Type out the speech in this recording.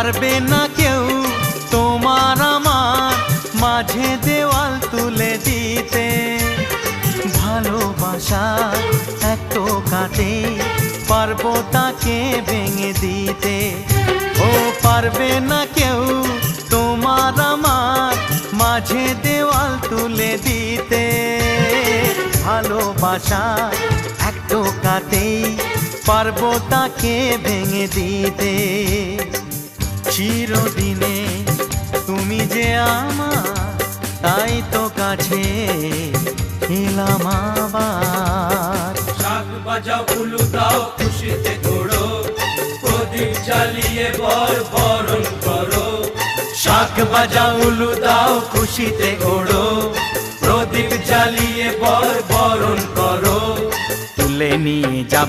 পারবে না কেউ তোমার আমার মাঝে দেওয়াল তুলে দিতে। ভালোবাসা এক টোকাতে পারবো তাকে ভেঙে দিতে। ও পারবে না কেউ তোমার আমার মাঝে দেওয়াল তুলে দিতে। ভালোবাসা এক টোকাতেই পারবো তাকে ভেঙে দিতে। চিরদিনে তুমি যে আমার, তাই তো কাছে এলাম আবার। শাক বাজাও উলু দাও খুশিতে ঘোড়ো, প্রদীপ জ্বালিয়ে বরণ করো। শাক বাজাও উলু দাও খুশিতে ওড়ো, প্রদীপ জ্বালিয়ে বরণ করো। তুলে নিয়ে যাব